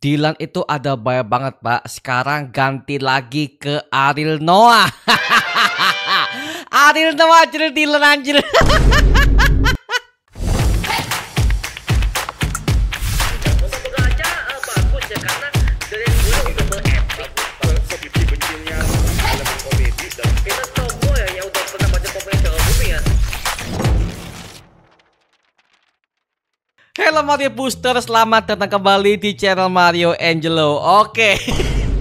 Dilan itu ada banyak banget, Pak. Sekarang ganti lagi ke Ariel Noah. Ariel Noah anjir, Dilan anjir. Halo Mario Booster, selamat datang kembali di channel Mario Angelo. Oke,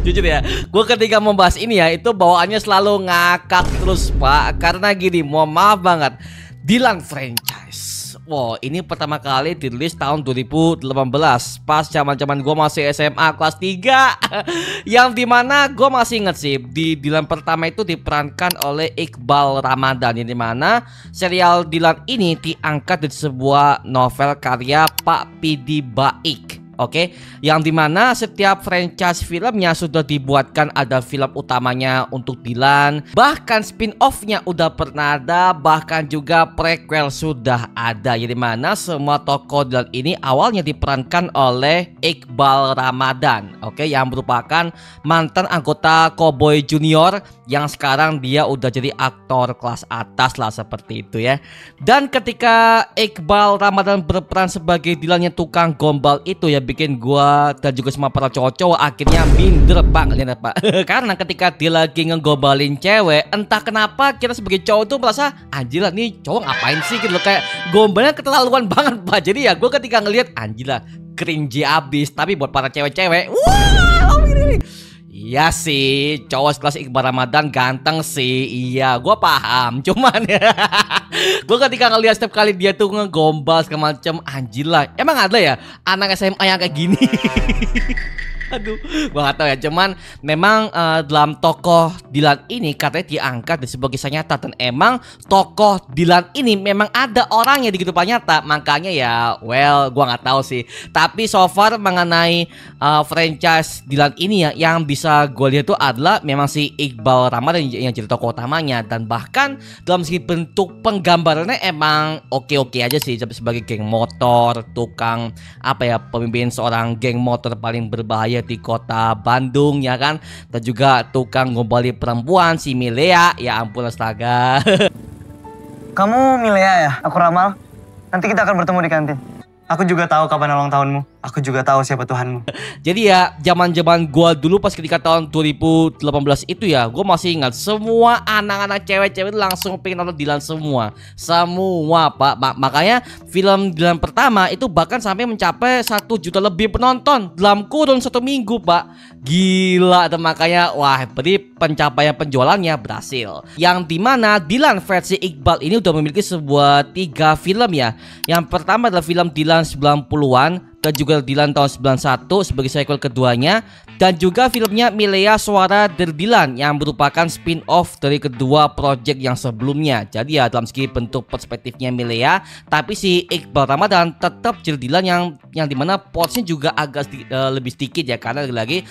jujur ya, gue ketika membahas ini ya, itu bawaannya selalu ngakak terus Pak. Karena gini, mohon maaf banget, Dilan franchise. Wow, ini pertama kali dirilis tahun 2018, pas zaman-zaman gue masih SMA kelas 3. Yang dimana gue masih inget sih, di Dilan pertama itu diperankan oleh Iqbal Ramadan. Yang dimana serial Dilan ini diangkat dari sebuah novel karya Pak Pidi Baik. Oke, yang dimana setiap franchise filmnya sudah dibuatkan, ada film utamanya untuk Dilan, bahkan spin-offnya udah pernah ada, bahkan juga prequel sudah ada. Yang dimana semua tokoh Dilan ini awalnya diperankan oleh Iqbal Ramadan, oke, yang merupakan mantan anggota Cowboy Junior yang sekarang dia udah jadi aktor kelas atas lah, seperti itu ya. Dan ketika Iqbal Ramadan berperan sebagai Dilan yang tukang gombal itu ya, bikin gua dan juga semua para cowok-cowok akhirnya minder Pak, ngeliat Pak. Karena ketika dia lagi ngegombalin cewek, entah kenapa kita sebagai cowok tuh merasa anjir lah, nih cowok ngapain sih gitu loh, kayak gombalnya keterlaluan banget Pak. Jadi ya gua ketika ngelihat anjir lah, cringy abis. Tapi buat para cewek-cewek, wah ini. Iya sih, cowok sekelas Iqbal Ramadan ganteng sih. Iya, gue paham. Cuman ya, gue ketika ngeliat setiap kali dia tuh ngegombal segala macem, anjir lah. Emang ada ya anak SMA yang kayak gini? Aduh, gua gak tahu ya. Cuman memang dalam tokoh Dilan ini katanya diangkat sebagai kisah nyata. Dan emang tokoh Dilan ini memang ada orangnya di kehidupan nyata. Makanya ya, well, gua gak tahu sih. Tapi so far mengenai franchise Dilan ini ya, yang bisa gue lihat itu adalah memang si Iqbal Ramadan yang jadi tokoh utamanya. Dan bahkan dalam segi bentuk penggambarannya emang oke-oke aja sih. Sebagai geng motor, tukang apa ya, pemimpin seorang geng motor paling berbahaya di kota Bandung ya kan. Dan juga tukang gombali perempuan si Milea. Ya ampun astaga. Kamu Milea ya? Aku Ramal. Nanti kita akan bertemu di kantin. Aku juga tahu kapan ulang tahunmu. Aku juga tahu siapa Tuhanmu. Jadi ya, zaman-zaman gua dulu pas ketika tahun 2018 itu ya, gua masih ingat semua anak-anak cewek-cewek langsung pengen nonton Dilan semua. Semua Pak. Makanya film Dilan pertama itu bahkan sampai mencapai 1 juta lebih penonton dalam kurun 1 minggu Pak. Gila. Dan makanya wah, berarti pencapaian penjualannya berhasil. Yang dimana Dilan versi Iqbal ini udah memiliki sebuah 3 film ya. Yang pertama adalah film Dilan 90-an, dan juga Dilan tahun 91 sebagai sequel keduanya, dan juga filmnya Milea Suara dari Dilan yang merupakan spin-off dari kedua project yang sebelumnya. Jadi ya dalam segi bentuk perspektifnya Milea, tapi si Iqbal Ramadan tetap jadi Dilan yang dimana porsinya juga agak lebih sedikit ya, karena lagi-lagi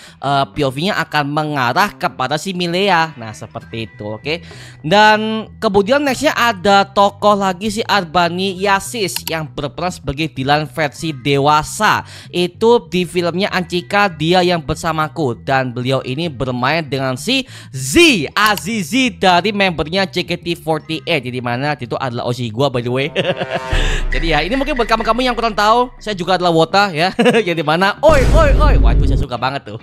POV-nya akan mengarah kepada si Milea. Nah seperti itu, oke. Dan kemudian nextnya ada tokoh lagi si Arbani Yasis yang berperan sebagai Dilan versi dewasa. Itu di filmnya Ancika Dia Yang Bersamaku, dan beliau ini bermain dengan si Z Azizi dari membernya JKT48, jadi mana itu adalah Oshi gua by the way. Jadi ya ini mungkin buat kamu-kamu yang kurang tahu, saya juga adalah Wota ya. Yang dimana oi, wah itu saya suka banget tuh.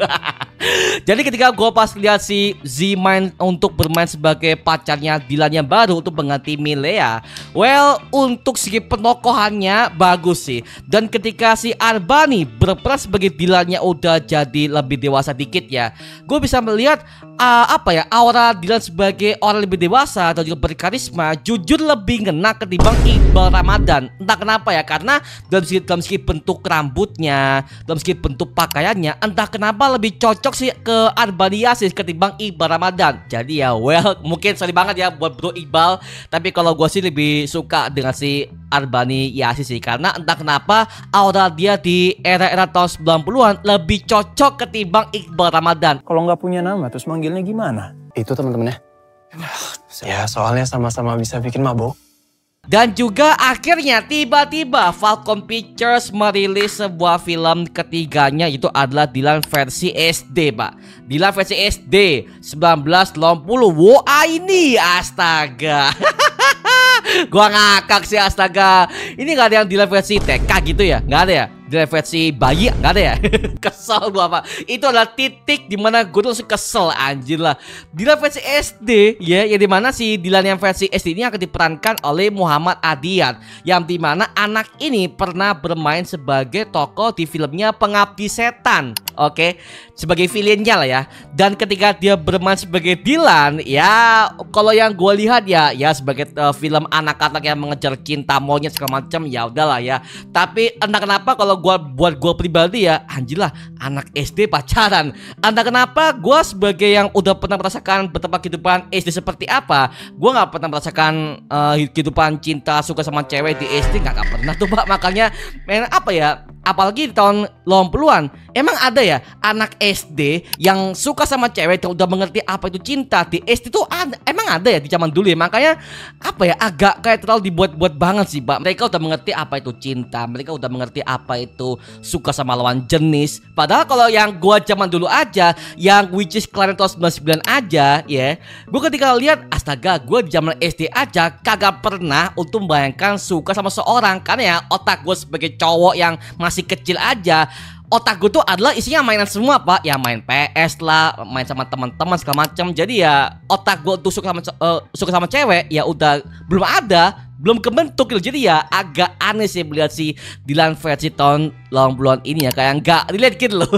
Jadi ketika gue pas lihat si Z main untuk bermain sebagai pacarnya Dilan yang baru untuk mengganti Milea, well, untuk segi penokohannya bagus sih. Dan ketika si Arbani berperan sebagai Dilannya udah jadi lebih dewasa dikit ya, gue bisa melihat apa ya, aura Dilan sebagai orang lebih dewasa dan juga berkarisma jujur lebih ngena ketimbang Iqbal Ramadan. Entah kenapa ya, karena dalam segi bentuk rambutnya, dalam segi bentuk pakaiannya, entah kenapa lebih cocok sih ke Arbani Yasis ketimbang Iqbal Ramadan. Jadi ya well, mungkin sorry banget ya buat bro Iqbal, tapi kalau gue sih lebih suka dengan si Arbani Yasis sih, karena entah kenapa aura dia di era-era tahun 90-an lebih cocok ketimbang Iqbal Ramadan. Kalau nggak punya nama terus manggilnya gimana? Itu teman-temannya. Ya soalnya sama-sama bisa bikin mabok. Dan juga akhirnya tiba-tiba Falcon Pictures merilis sebuah film ketiganya, itu adalah Dylan versi SD, Pak. Dylan versi SD 1980. Wah, ini astaga. Gua ngakak sih, astaga. Ini gak ada yang Dylan versi TK gitu ya? Gak ada ya? Dylan versi bayi gak ada ya? Kesel gua, Pak. Itu adalah titik dimana gue tuh langsung kesel, anjir lah. Dylan versi SD ya, yang dimana si Dylan yang versi SD ini akan diperankan oleh Muhammad Adian, yang dimana anak ini pernah bermain sebagai tokoh di filmnya Pengabdi Setan. Oke, sebagai villainnya lah ya. Dan ketika dia bermain sebagai Dylan, ya kalau yang gue lihat ya sebagai film anak-anak yang mengejar cinta monyet segala macam, ya udahlah ya. Tapi entah kenapa kalau buat gue pribadi ya, anjir lah, anak SD pacaran. Entah kenapa gue sebagai yang udah pernah merasakan betapa kehidupan SD seperti apa, gue nggak pernah merasakan kehidupan cinta suka sama cewek di SD, nggak pernah tuh, Pak. Makanya apa ya, apalagi di tahun 80-an, emang ada ya anak SD yang suka sama cewek yang udah mengerti apa itu cinta di SD tuh emang ada ya di zaman dulu ya. Makanya apa ya, agak kayak terlalu dibuat-buat banget sih, Pak. Mereka udah mengerti apa itu cinta, mereka udah mengerti apa itu suka sama lawan jenis. Padahal kalau yang gua zaman dulu aja, yang which is kelahiran tahun 99 aja ya, gua ketika lihat, astaga, gua di zaman SD aja kagak pernah untuk membayangkan suka sama seorang. Karena ya otak gue sebagai cowok yang masih kecil aja, otak gue tuh adalah isinya mainan semua, Pak. Ya main PS lah, main sama teman-teman segala macam. Jadi ya otak gue tuh suka sama cewek ya udah belum kebentuk gitu. Jadi ya agak aneh sih melihat si Dylan versi tahun 80-an ini ya, kayak nggak relate gitu loh.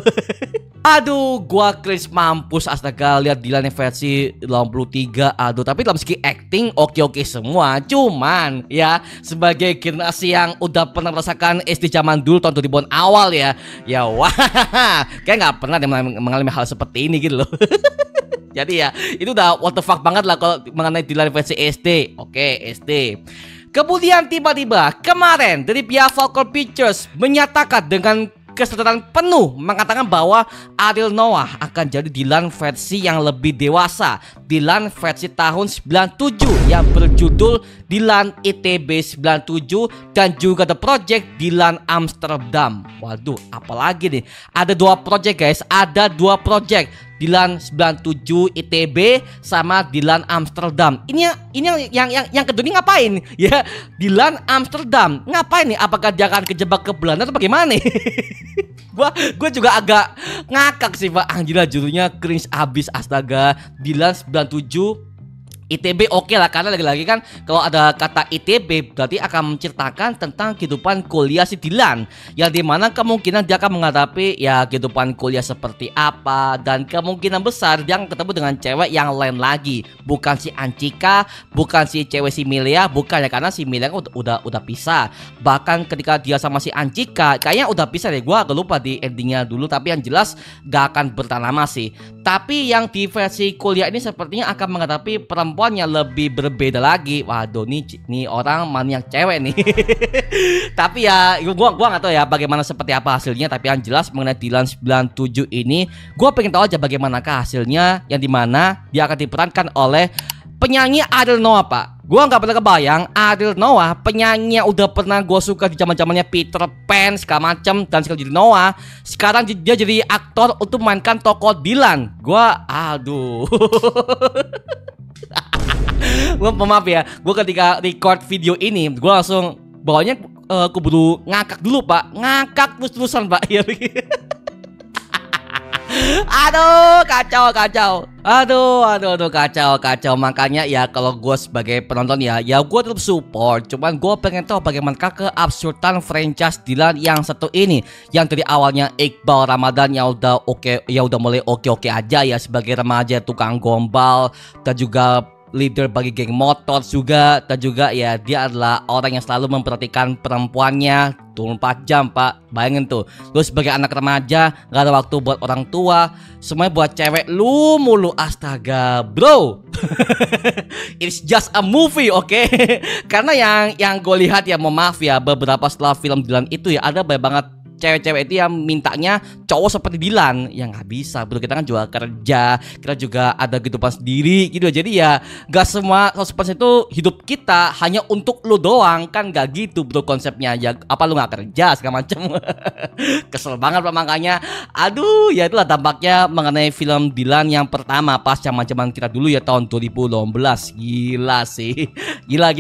Aduh, gua cringe mampus, astaga, lihat Dylan yang versi 83. Aduh, tapi dalam segi acting oke-oke semua. Cuman ya sebagai generasi yang udah pernah merasakan SD zaman dulu tahun 2000-an awal ya, wah, kayak nggak pernah mengalami hal seperti ini gitu loh. Jadi ya itu udah what the fuck banget lah kalau mengenai Dylan versi SD. Oke, SD. Kemudian tiba-tiba kemarin dari pihak Falcon Pictures menyatakan dengan kesadaran penuh, mengatakan bahwa Ariel Noah akan jadi Dylan versi yang lebih dewasa, Dylan versi tahun 97 yang berjudul Dylan ITB 97, dan juga The Project Dylan Amsterdam. Waduh, apalagi nih, ada dua project guys, ada dua project, Dylan 97 ITB sama Dylan Amsterdam. Ini yang kedua ini ngapain? Ya, Dylan Amsterdam ngapain nih? Apakah dia akan kejebak ke Belanda atau bagaimana nih? Gue juga agak ngakak sih, Pak. Anjir lah, judulnya cringe abis, astaga. Dylan 97 ITB oke lah, karena lagi-lagi kan kalau ada kata ITB berarti akan menceritakan tentang kehidupan kuliah si Dylan, yang dimana kemungkinan dia akan menghadapi ya kehidupan kuliah seperti apa, dan kemungkinan besar dia akan ketemu dengan cewek yang lain lagi, bukan si Ancika, bukan si cewek si Milea, bukan ya, karena si Milea udah pisah. Bahkan ketika dia sama si Ancika kayaknya udah pisah deh, gue agak lupa di endingnya dulu, tapi yang jelas gak akan bertahan lama sih. Tapi yang di versi kuliah ini sepertinya akan menghadapi perempuan yang lebih berbeda lagi. Waduh, nih orang maniak cewek nih. Tapi ya gua nggak tahu ya bagaimana seperti apa hasilnya. Tapi yang jelas mengenai Dylan 97 ini, gua pengen tahu aja bagaimanakah hasilnya, yang dimana dia akan diperankan oleh penyanyi Ariel Noah, Pak. Gua nggak pernah kebayang Ariel Noah, penyanyi yang udah pernah gue suka di zaman-zamannya Peter Pan segala macam, dan sekarang jadi Noah, sekarang dia jadi aktor untuk memainkan tokoh Dylan. Gua aduh. Gue maaf ya, gue ketika record video ini gue langsung bawahnya keburu ngakak dulu, Pak. Ngakak terus-terusan, Pak. Ya begini. Aduh, kacau. Aduh, kacau. Makanya ya kalau gue sebagai penonton ya gue tetap support. Cuman gue pengen tahu bagaimana keabsurdan franchise Dylan yang satu ini, yang dari awalnya Iqbal Ramadan yang udah mulai oke aja ya sebagai remaja tukang gombal, dan juga leader bagi geng motor juga, dan juga ya dia adalah orang yang selalu memperhatikan perempuannya 24 jam, Pak. Bayangin tuh, lu sebagai anak remaja gak ada waktu buat orang tua, semuanya buat cewek lu mulu. Astaga, bro. It's just a movie, oke? Karena yang gue lihat ya, mohon maaf ya, beberapa setelah film Dylan itu ya ada banyak banget cewek-cewek itu yang mintanya cowok seperti Dilan. Ya nggak bisa bro, kita kan juga kerja, kita juga ada kehidupan sendiri gitu. Jadi ya nggak semua 100% itu hidup kita hanya untuk lu doang, kan nggak gitu bro konsepnya. Ya apa lu nggak kerja segala macam. Kesel banget Pak, makanya aduh ya itulah dampaknya mengenai film Dilan yang pertama pas zaman-zaman kita dulu ya, tahun 2018. Gila sih. Gila.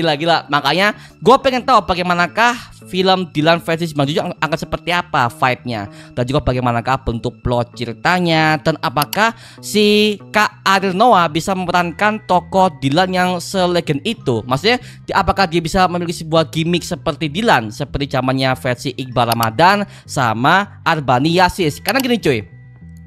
Makanya gue pengen tahu bagaimanakah film Dilan versi 97 akan seperti apa vibe-nya, dan juga bagaimanakah bentuk plot ceritanya, dan apakah si Kak Ariel Noah bisa memerankan tokoh Dilan yang selegend itu. Maksudnya apakah dia bisa memiliki sebuah gimmick seperti Dilan, seperti zamannya versi Iqbal Ramadan sama Arbani Yasis. Karena gini cuy,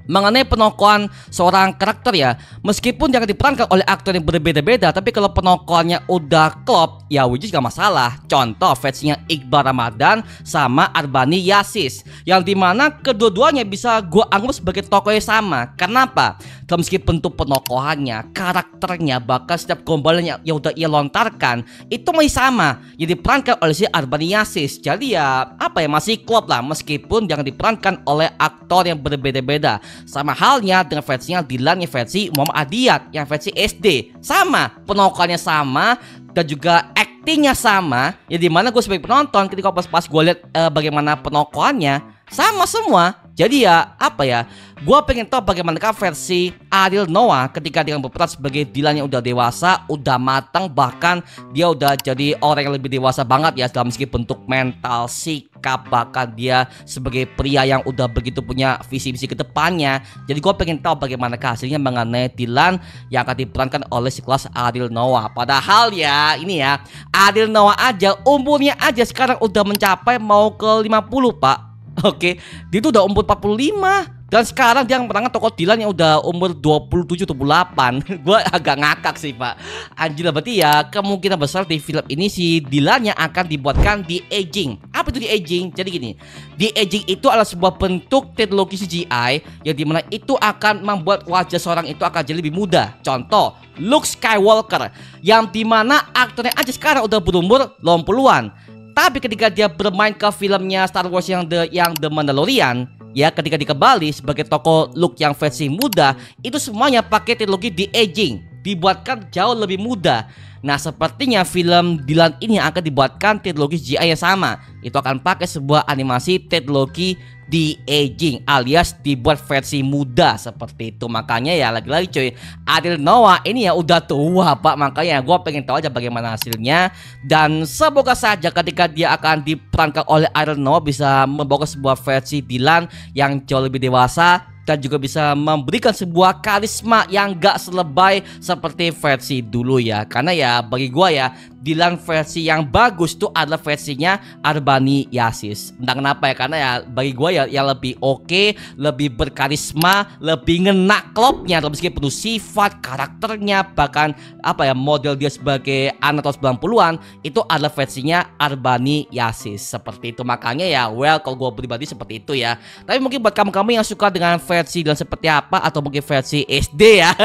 mengenai penokohan seorang karakter ya, meskipun jangan diperankan oleh aktor yang berbeda-beda, tapi kalau penokohannya udah klop ya which is gak masalah. Contoh versinya Iqbal Ramadan sama Arbani Yasis, yang dimana kedua-duanya bisa gue anggap sebagai tokoh yang sama. Kenapa? Meskipun bentuk penokohannya, karakternya, bahkan setiap gombalan yang udah ia lontarkan itu masih sama yang diperankan oleh si Arbani Yasis. Jadi ya apa ya, masih klop lah meskipun jangan diperankan oleh aktor yang berbeda-beda. Sama halnya dengan versinya Dilan yang versi Muhammad Adiyat yang versi SD, sama penokohannya sama dan juga aktingnya sama. Ya dimana gue sebagai penonton ketika pas gue lihat bagaimana penokohannya sama semua. Jadi ya apa ya, gue pengen tahu bagaimana versi Ariel Noah ketika dia berperan sebagai Dilan yang udah dewasa, udah matang, bahkan dia udah jadi orang yang lebih dewasa banget ya dalam segi bentuk mental, sikap, bahkan dia sebagai pria yang udah begitu punya visi-visi ke depannya. Jadi gue pengen tahu bagaimana hasilnya mengenai Dilan yang akan diperankan oleh si kelas Ariel Noah. Padahal ya ini ya, Ariel Noah aja umurnya aja sekarang udah mencapai mau ke 50 Pak. Oke, dia itu udah umur 45. Dan sekarang dia memerankan tokoh Dilan yang udah umur 27-28. Gue agak ngakak sih Pak. Anjir, berarti ya kemungkinan besar di film ini si Dilan yang akan dibuatkan di aging. Apa itu di aging? Jadi gini, di aging itu adalah sebuah bentuk teknologi CGI yang dimana itu akan membuat wajah seorang itu akan jadi lebih muda. Contoh, Luke Skywalker yang dimana aktornya aja sekarang udah berumur 80-an. Tapi ketika dia bermain ke filmnya Star Wars yang The Mandalorian, ya ketika dia kembali sebagai tokoh Luke yang versi muda, itu semuanya pakai teknologi de aging, dibuatkan jauh lebih muda. Nah sepertinya film Dilan ini akan dibuatkan teknologi CGI yang sama. Itu akan pakai sebuah animasi teknologi de aging alias dibuat versi muda seperti itu. Makanya ya lagi-lagi cuy, Ariel Noah ini ya udah tua Pak. Makanya gue pengen tahu aja bagaimana hasilnya. Dan semoga saja ketika dia akan diperankan oleh Ariel Noah bisa membawa sebuah versi Dilan yang jauh lebih dewasa dan juga bisa memberikan sebuah karisma yang gak selebay seperti versi dulu ya. Karena ya bagi gua ya, Dilan versi yang bagus tuh adalah versinya Arbani Yasis. Entah kenapa ya, karena ya bagi gua ya yang lebih oke, lebih berkarisma, lebih ngena klopnya, lebih penuh sifat, karakternya, bahkan apa ya, model dia sebagai anak tahun 90-an itu adalah versinya Arbani Yasis. Seperti itu. Makanya ya well, kalau gua pribadi seperti itu ya. Tapi mungkin buat kamu-kamu yang suka dengan versi dan seperti apa, atau mungkin versi SD ya,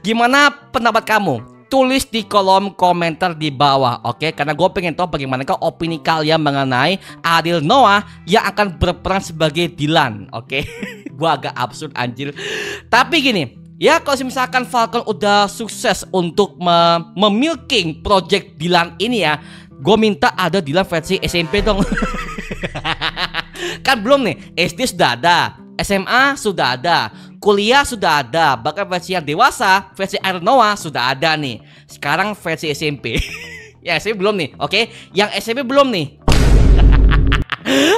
gimana pendapat kamu? Tulis di kolom komentar di bawah, oke? Karena gue pengen tahu bagaimana opini kalian mengenai Ariel Noah yang akan berperan sebagai Dilan, oke? Gue agak absurd anjir. Tapi gini, ya kalau misalkan Falcon udah sukses untuk memilking project Dilan ini ya, gue minta ada Dilan versi SMP dong. Kan belum nih, SD sudah ada, SMA sudah ada, kuliah sudah ada, bahkan versi yang dewasa, versi Ariel Noah sudah ada nih. Sekarang versi SMP. Ya SMP belum nih, oke? Yang SMP belum nih.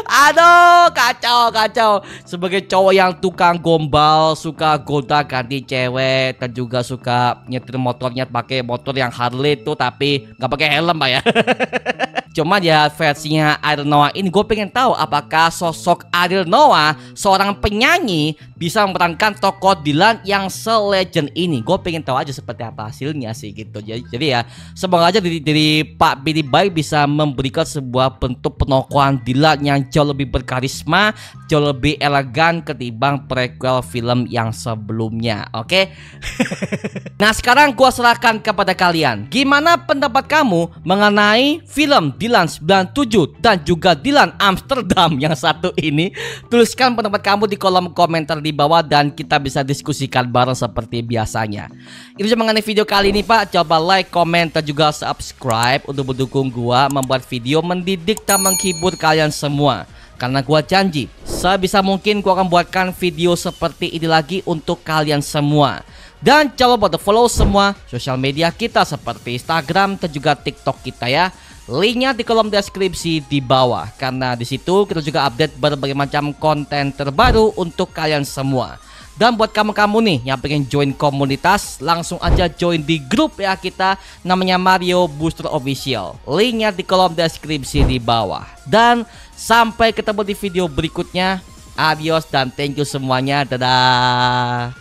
Aduh, kacau. Sebagai cowok yang tukang gombal, suka goda ganti cewek, dan juga suka nyetir motornya pakai motor yang Harley tuh, tapi nggak pakai helm Pak ya. Cuma ya versinya Ariel Noah ini gue pengen tahu apakah sosok Ariel Noah seorang penyanyi bisa memerankan tokoh Dilan yang selegend ini. Gue pengen tahu aja seperti apa hasilnya sih gitu. Jadi ya semoga aja dari Pak Billy Boy bisa memberikan sebuah bentuk penokohan Dilan yang jauh lebih berkarisma, jauh lebih elegan ketimbang prequel film yang sebelumnya. Oke. Nah, sekarang gua serahkan kepada kalian. Gimana pendapat kamu mengenai film Dilan 97 dan juga Dilan Amsterdam yang satu ini? Tuliskan pendapat kamu di kolom komentar di bawah dan kita bisa diskusikan bareng seperti biasanya. Itu cuma mengenai video kali ini, Pak. Coba like, komen, dan juga subscribe untuk mendukung gua membuat video mendidik dan menghibur kalian semua. Karena gua janji, sebisa mungkin gua akan buatkan video seperti ini lagi untuk kalian semua. Dan jangan lupa follow semua sosial media kita seperti Instagram dan juga TikTok kita ya. Linknya di kolom deskripsi di bawah. Karena di situ kita juga update berbagai macam konten terbaru untuk kalian semua. Dan buat kamu-kamu nih yang pengen join komunitas, langsung aja join di grup ya kita, namanya Mario Booster Official. Linknya di kolom deskripsi di bawah. Dan sampai ketemu di video berikutnya. Adios dan thank you semuanya. Dadah.